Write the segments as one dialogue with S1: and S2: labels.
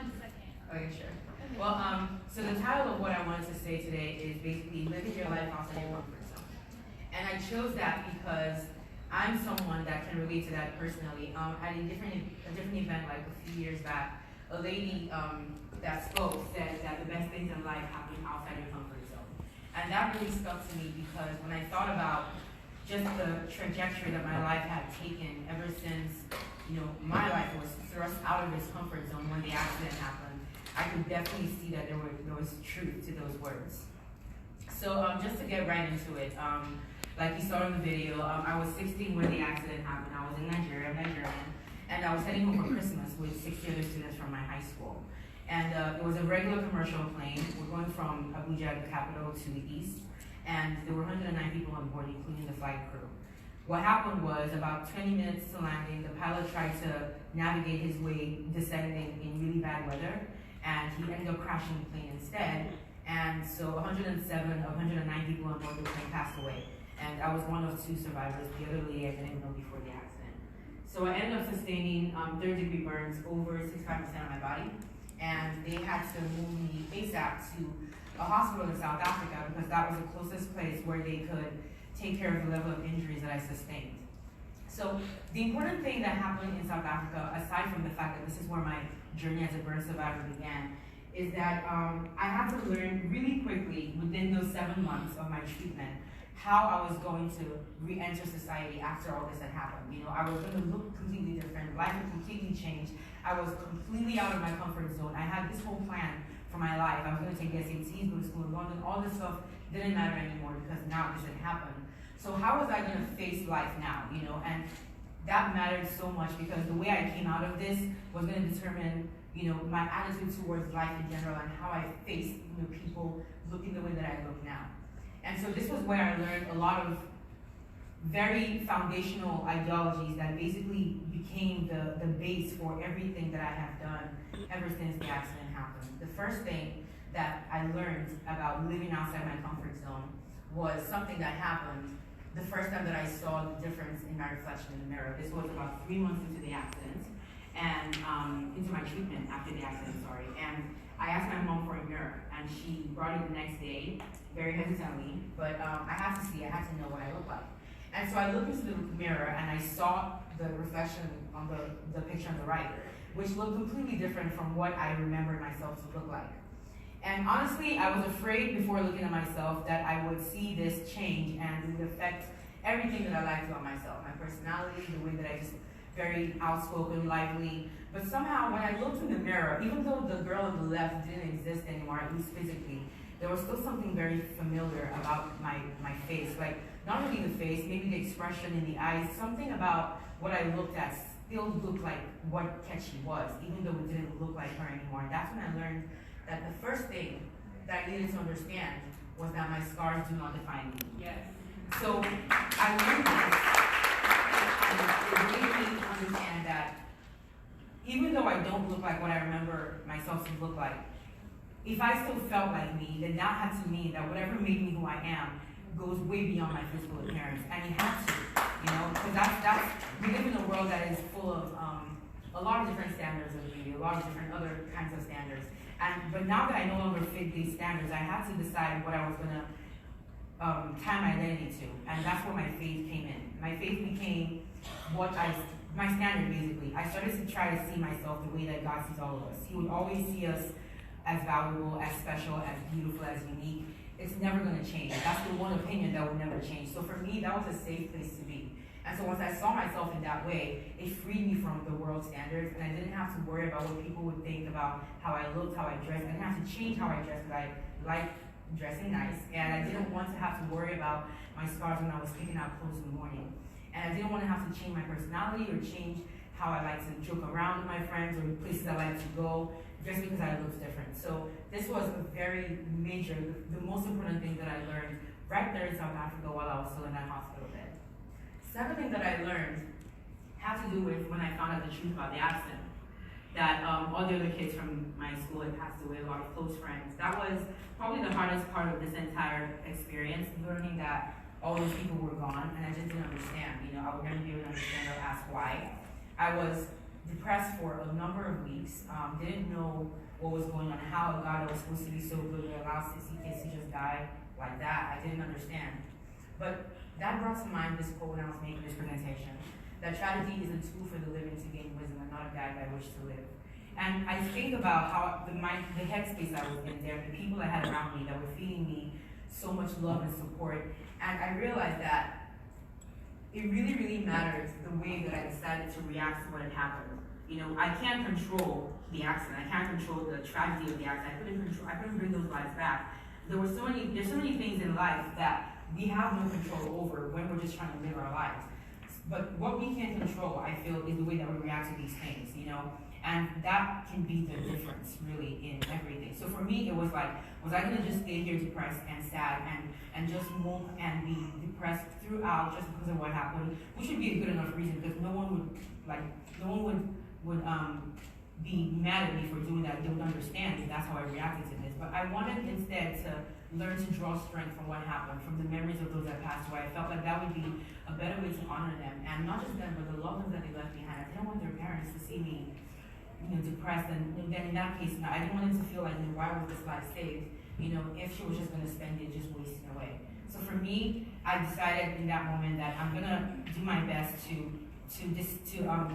S1: 1 second.
S2: Okay, sure. Well, so the title of what I wanted to say today is basically living your life outside your comfort zone. And I chose that because I'm someone that can relate to that personally. At a different event like a few years back, a lady that spoke said that the best things in life happen outside your comfort zone. And that really stuck to me because when I thought about just the trajectory that my life had taken ever since, my life was thrust out of its comfort zone when the accident happened, I could definitely see that there was truth to those words. So just to get right into it, like you saw in the video, I was 16 when the accident happened. I was in Nigeria, I'm Nigerian, and I was heading home for Christmas with 60 other students from my high school. And it was a regular commercial plane. We're going from Abuja, the capital, to the east, and there were 109 people on board, including the flight crew. What happened was, about 20 minutes to landing, the pilot tried to navigate his way descending in really bad weather, and he ended up crashing the plane instead. And so 107 of 109 people on board the plane passed away. And I was one of 2 survivors. The other lady I didn't know before the accident. So I ended up sustaining 3rd-degree burns over 65% of my body. And they had to move me ASAP to a hospital in South Africa because that was the closest place where they could take care of the level of injuries that I sustained. So the important thing that happened in South Africa, aside from the fact that this is where my journey as a burn survivor began, is that I had to learn really quickly within those 7 months of my treatment how I was going to re-enter society after all this had happened. I was going to look completely different, life had completely changed. I was completely out of my comfort zone. I had this whole plan for my life. I was going to take the SATs, go to school in London, all this stuff didn't matter anymore because now this had happened. So how was I going to face life now, And that mattered so much because the way I came out of this was going to determine, my attitude towards life in general and how I face, people looking the way that I look now. And so this was where I learned a lot of very foundational ideologies that basically became the base for everything that I have done ever since the accident happened. The first thing that I learned about living outside my comfort zone was something that happened the first time that I saw the difference in my reflection in the mirror. This was about 3 months into the accident, and into my treatment after the accident, sorry. And I asked my mom for a mirror, and she brought it the next day, very hesitantly, but I had to see, I had to know what I looked like. And so I looked into the mirror, and I saw the reflection on the picture on the right, which looked completely different from what I remembered myself to look like. And honestly, I was afraid before looking at myself that I would see this change and it would affect everything that I liked about myself, my personality, the way that I just very outspoken, lively. But somehow when I looked in the mirror, even though the girl on the left didn't exist anymore, at least physically, there was still something very familiar about my face. Like, not really the face, maybe the expression in the eyes, something about what I looked at still looked like what Kechi was, even though it didn't look like her anymore. And that's when I learned that the first thing that I needed to understand was that my scars do not define me.
S1: Yes.
S2: So I learned this, and it made me understand that even though I don't look like what I remember myself to look like, if I still felt like me, then that had to mean that whatever made me who I am goes way beyond my physical appearance, and it had to, because we live in a world that is full of a lot of different standards of beauty, a lot of different other kinds of standards. But now that I no longer fit these standards, I had to decide what I was going to tie my identity to, and that's where my faith came in. My faith became my standard, basically. I started to try to see myself the way that God sees all of us. He would always see us as valuable, as special, as beautiful, as unique. It's never going to change. That's the one opinion that will never change. So for me, that was a safe place to be. And so once I saw myself in that way, it freed me from the world standards, and I didn't have to worry about what people would think about how I looked, how I dressed. I didn't have to change how I dressed because I like dressing nice, and I didn't want to have to worry about my scars when I was picking out clothes in the morning. And I didn't want to have to change my personality or change how I like to joke around with my friends or places I like to go just because I looked different. So this was a very major, the most important thing that I learned right there in South Africa while I was still in that hospital bed. Second thing that I learned had to do with when I found out the truth about the accident. That all the other kids from my school had passed away, a lot of close friends. That was probably the hardest part of this entire experience, learning that all those people were gone, and I just didn't understand. I would never be able to understand or ask why. I was depressed for a number of weeks, didn't know what was going on, how a God that was supposed to be so good would allow 60 kids to just die like that. I didn't understand. But that brought to mind this quote when I was making this presentation, that tragedy is a tool for the living to gain wisdom and not a guide by which to live. And I think about how the headspace I was in there, the people I had around me that were feeding me so much love and support, and I realized that it really, really matters the way that I decided to react to what had happened. You know, I can't control the accident. I can't control the tragedy of the accident. I couldn't bring those lives back. There's so many things in life that we have no control over when we're just trying to live our lives. But what we can control, I feel, is the way that we react to these things, you know? And that can be the difference, really, in everything. So for me, it was like, was I gonna just stay here depressed and sad and just mope and be depressed throughout just because of what happened, which would be a good enough reason, because no one would be mad at me for doing that. They would understand if that's how I reacted to this. But I wanted instead to learn to draw strength from what happened, from the memories of those that passed away. I felt like that would be a better way to honor them, and not just them, but the loved ones that they left behind. I didn't want their parents to see me, you know, depressed, and then in that case, I didn't want them to feel like, why was this life saved, you know, if she was just going to spend it just wasting away. So for me, I decided in that moment that I'm going to do my best to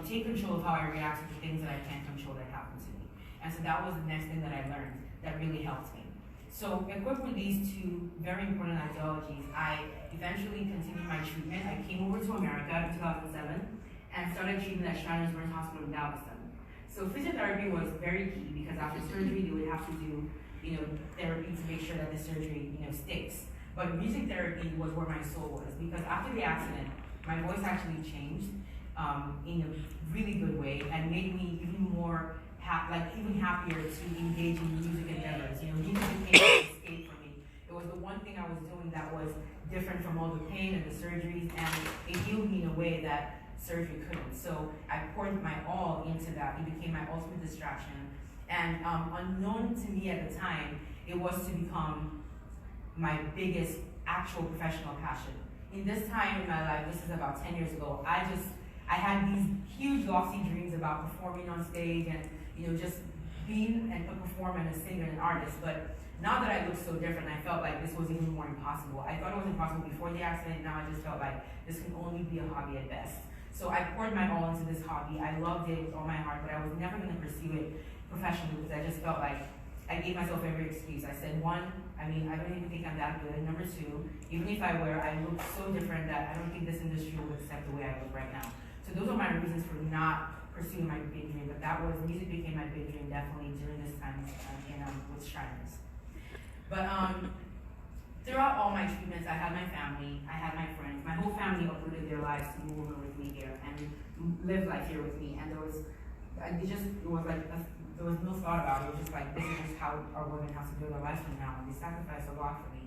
S2: take control of how I react to the things that I can't control that happen to me. And so that was the next thing that I learned that really helped me. So equipped with these two very important ideologies, I eventually continued my treatment. I came over to America in 2007 and started treatment at Shriners Burns Hospital in Galveston. So physiotherapy was very key because after surgery, they would have to do, you know, therapy to make sure that the surgery, you know, sticks. But music therapy was where my soul was, because after the accident, my voice actually changed in a really good way and made me even more even happier to engage in music endeavors. You know, music became an escape for me. It was the one thing I was doing that was different from all the pain and the surgeries, and it healed me in a way that surgery couldn't. So I poured my all into that. It became my ultimate distraction. And unknown to me at the time, it was to become my biggest actual professional passion. In this time in my life, this is about 10 years ago, I had these huge lofty dreams about performing on stage and, you know, just being a performer and a singer and an artist. But now that I look so different, I felt like this was even more impossible. I thought it was impossible before the accident. Now I just felt like this can only be a hobby at best. So I poured my all into this hobby. I loved it with all my heart, but I was never going to pursue it professionally because I just felt like I gave myself every excuse. I said, one, I don't even think I'm that good. Number two, even if I were, I look so different that I don't think this industry will accept the way I look right now. So those are my reasons for not pursuing my big dream, but that was, music became my big dream definitely during this time with Shriners. But throughout all my treatments, I had my family, I had my friends. My whole family uprooted their lives to move over with me here and live life here with me. And there was no thought about it. It was just like, this is just how our women have to build their lives from now. And they sacrificed a lot for me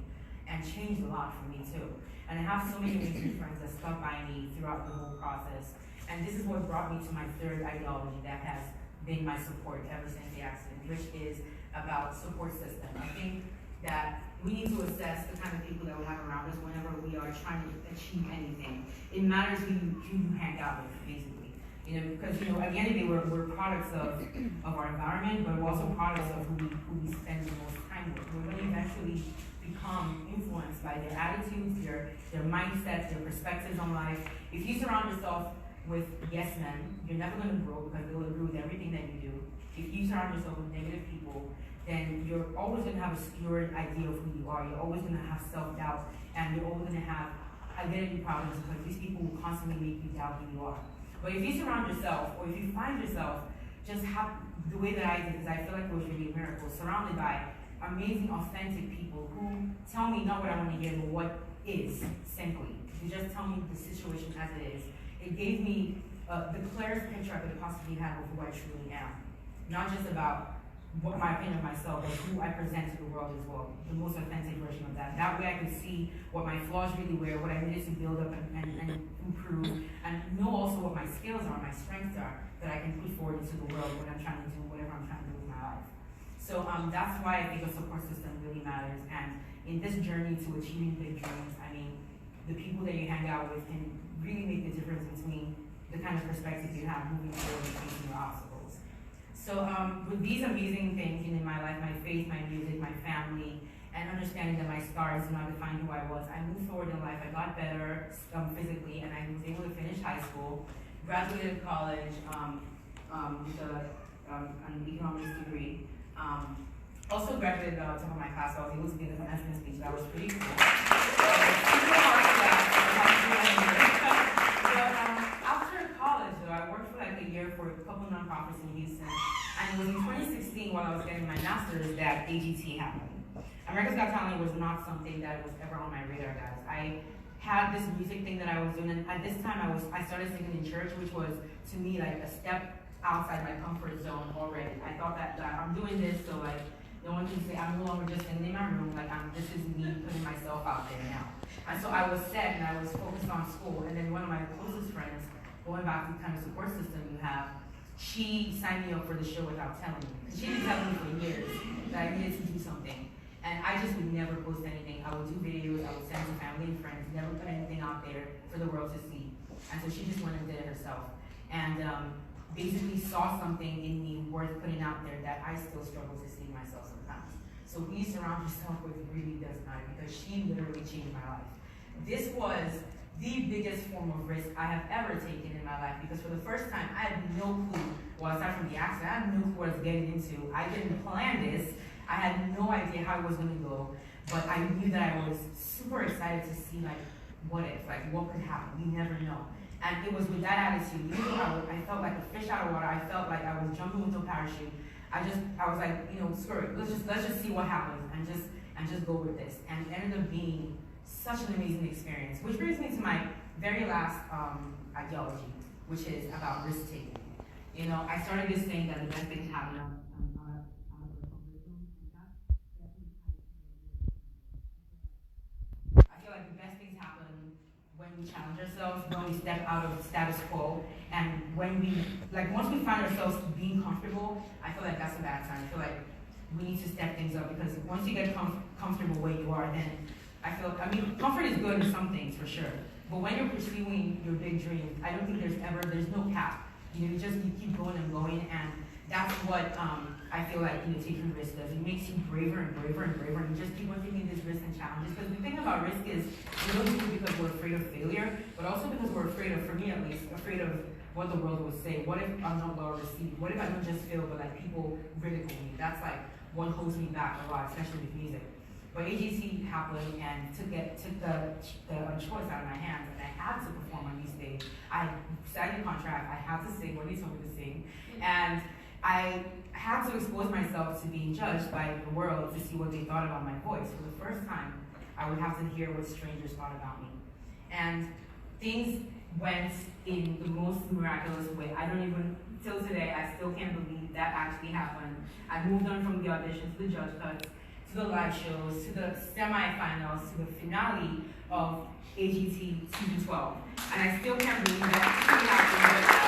S2: and changed a lot for me too. And I have so many amazing friends that stuck by me throughout the whole process. And this is what brought me to my third ideology that has been my support ever since the accident, which is about support system. I think that we need to assess the kind of people that we have around us whenever we are trying to achieve anything. It matters who you hang out with, basically. You know, because, you know, at the end of the day, we're products of our environment, but we're also products of who we spend the most time with. We're going to eventually become influenced by their attitudes, their mindsets, their perspectives on life. If you surround yourself with yes men, you're never going to grow because they will agree with everything that you do. If you surround yourself with negative people, then you're always going to have a skewed idea of who you are. You're always going to have self-doubt, and you're always going to have identity problems because these people will constantly make you doubt who you are. But if you surround yourself, or if you find yourself just have the way that I did, because I feel like it was really a miracle, surrounded by amazing, authentic people who tell me not what I want to hear, but what is, simply. You just tell me the situation as it is. It gave me the clearest picture I could possibly have of who I truly am. Not just about what my opinion of myself, but who I present to the world as well. The most authentic version of that. That way I could see what my flaws really were, what I needed to build up and improve, and know also what my skills are, my strengths are, that I can put forward into the world when I'm trying to do whatever I'm trying to do with my life. So that's why I think a support system really matters. And in this journey to achieving big dreams, I mean, the people that you hang out with can really make the difference between the kind of perspective you have moving forward and facing your obstacles. So with these amazing things in my life, my faith, my music, my family, and understanding that my scars do not define who I was, I moved forward in life. I got better physically, and I was able to finish high school, graduated college with an economics degree. Also graduated top of my class, so I was able to give the commencement speech. That was pretty cool. Super hard for that. But after college, though, I worked for like a year for a couple nonprofits in Houston, and it was in 2016 while I was getting my master's that AGT happened. America's Got Talent was not something that was ever on my radar, guys. I had this music thing that I was doing, and at this time I started singing in church, which was to me like a step outside my comfort zone already. I thought that I'm doing this so like no one can say I'm no longer just sitting in my room, like this is me putting myself out there now. And so I was set and I was focused on school, and then one of my closest friends, going back to the kind of support system you have, she signed me up for the show without telling me. She didn't tell me for years that I needed to do something. And I just would never post anything. I would do videos, I would send to family and friends, never put anything out there for the world to see. And so she just went and did it herself. And basically saw something in me worth putting out there that I still struggle to see myself sometimes. So who you surround yourself with really does matter, because she literally changed my life. This was the biggest form of risk I have ever taken in my life, because for the first time, I had no clue, well, aside from the accident, I had no clue what I was getting into. I didn't plan this. I had no idea how it was going to go, but I knew that I was super excited to see, like, what if, like, what could happen? We never know. And it was with that attitude, even though I felt like a fish out of water, I felt like I was jumping with no parachute. I was like, you know, screw it, let's just see what happens, and just go with this. And it ended up being such an amazing experience, which brings me to my very last ideology, which is about risk taking. You know, I started this thing that the best things happen. Like the best things happen when we challenge ourselves, when we step out of status quo, and when we, like once we find ourselves being comfortable, I feel like that's a bad sign. I feel like we need to step things up, because once you get comfortable where you are, then I mean, comfort is good in some things for sure, but when you're pursuing your big dreams, I don't think there's no cap. You know, you keep going and going, and that's what I feel like, you know, taking risk does. It makes you braver and braver and braver, and you just keep on taking these risks and challenges. Because the thing about risk is, we don't do it because we're afraid of failure, but also because we're afraid of, for me at least, afraid of what the world will say. What if I'm not well received? What if I don't just fail, but like people ridicule me? That's like what holds me back a lot, especially with music. But AGT happened and took the choice out of my hands, and I had to perform on these stage. I signed a contract, I had to sing what they told me to sing, and I had to expose myself to being judged by the world to see what they thought about my voice. For the first time, I would have to hear what strangers thought about me. And things went in the most miraculous way. I don't even, till today, I still can't believe that actually happened. I moved on from the audition to the judge cuts, to the live shows, to the semifinals, to the finale of AGT Season 12. And I still can't believe that actually happened.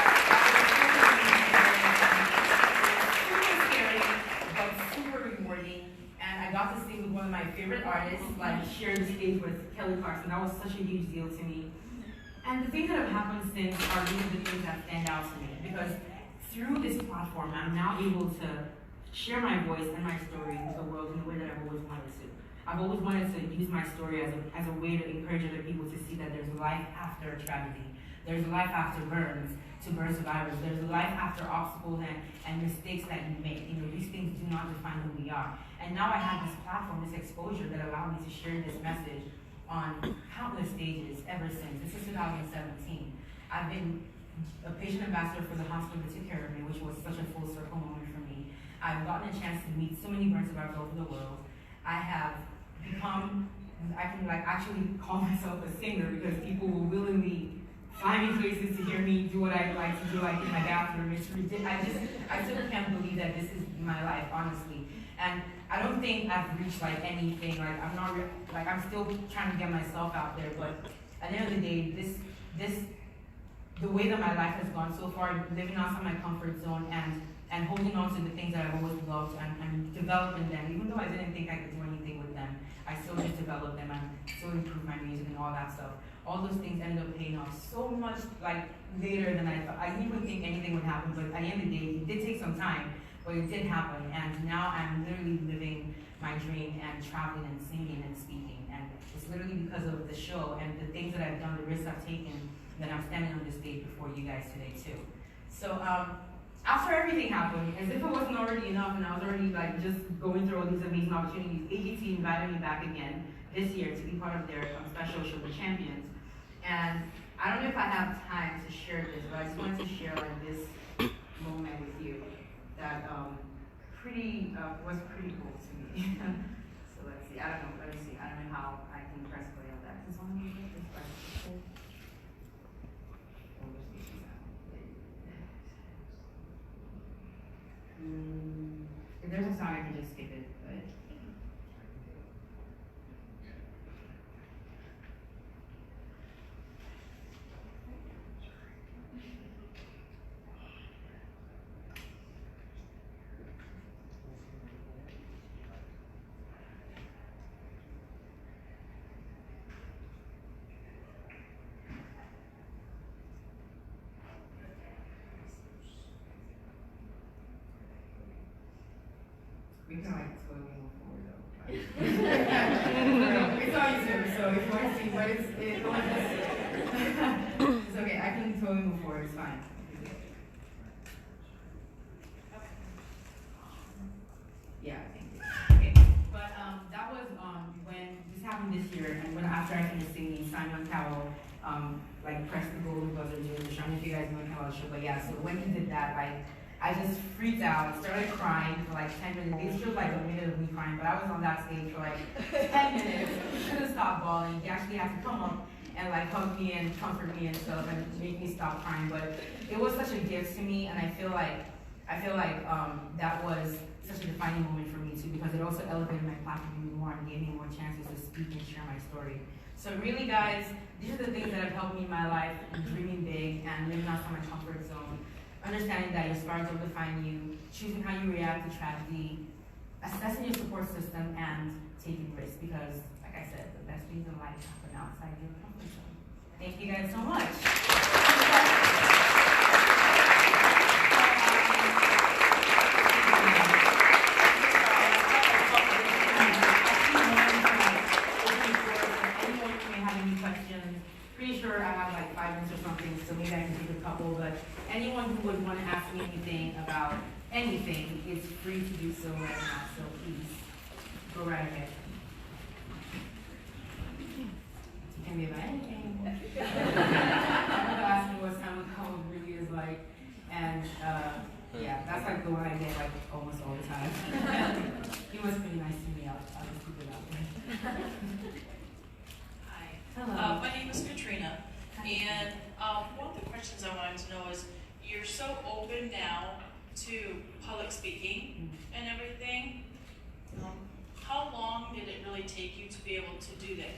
S2: I got to sing with one of my favorite artists, like share the stage with Kelly Clarkson. That was such a huge deal to me. And the things that have happened since are really the things that stand out to me, because through this platform, I'm now able to share my voice and my story with the world in the way that I've always wanted to. I've always wanted to use my story as a way to encourage other people to see that there's life after tragedy. There's life after burns, to burn survivors. There's life after obstacles and mistakes that you make. You know, these things do not define who we are. And now I have this platform, this exposure that allowed me to share this message on countless stages ever since. This is 2017. I've been a patient ambassador for the hospital that took care of me, which was such a full circle moment for me. I've gotten a chance to meet so many burn survivors all over the world. I have become, I can like actually call myself a singer, because people will willingly find me places to hear me do what I like to do, like in my bathroom. It's ridiculous. I still can't believe that this is my life, honestly. And I don't think I've reached like anything. Like I'm still trying to get myself out there. But at the end of the day, the way that my life has gone so far, living outside my comfort zone and holding on to the things that I've always loved and developing them, even though I didn't think I could do anything with them, I still just developed them and still improved my music and all that stuff. all those things ended up paying off so much like later than I thought. I didn't even think anything would happen, but at the end of the day, it did take some time, but it did happen. And now I'm literally living my dream and traveling and singing and speaking. And it's literally because of the show and the things that I've done, the risks I've taken, that I'm standing on this stage before you guys today too. So after everything happened, as if it wasn't already enough, and I was already like just going through all these amazing opportunities, AGT invited me back again this year to be part of their special show, The Champions. And I don't know if I have time to share this, but I just wanted to share like this moment with you that was pretty cool to me. So let's see. I don't know. Let me see. I don't know how I can press play on that. Can someone do this? If there's a song, I can just skip it, but. We can like totally move forward though. It's on YouTube, so if you want to see what it's okay, I can totally move forward, it's fine. Yeah, I think. Okay. But that was when this happened this year, and when after I finished singing, Simon Cowell like pressed the golden buzzer during the show. I don't know if you guys know Cowell's show, but yeah, so when he did that, I just freaked out, started crying for like 10 minutes. It feels like a minute of me crying, but I was on that stage for like 10 minutes. Couldn't stop bawling. He actually had to come up and like hug me and comfort me and stuff and make me stop crying. But it was such a gift to me, and I feel like that was such a defining moment for me too, because it also elevated my platform even more and gave me more chances to speak and share my story. So really, guys, these are the things that have helped me in my life: dreaming big and living outside my comfort zone. Understanding that your scars don't define you, choosing how you react to tragedy, assessing your support system, and taking risks, because, like I said, the best things in life happen outside your comfort zone. Thank you guys so much. Anyone may have any questions, pretty sure I have like 5 minutes or something, so maybe I can take a couple, but anyone who would want to ask me anything about anything is free to do so right now, so please go right ahead. You can be about anything. People ask me what Simon Cowell really is like, and yeah, that's like the one I get like almost all the time. He was pretty nice to me. I'll just keep it out there.
S1: Hi.
S2: Hello.
S1: My name is Katrina, and one of the questions I wanted to know is, you're so open now to public speaking and everything. How long did it really take you to be able to do that?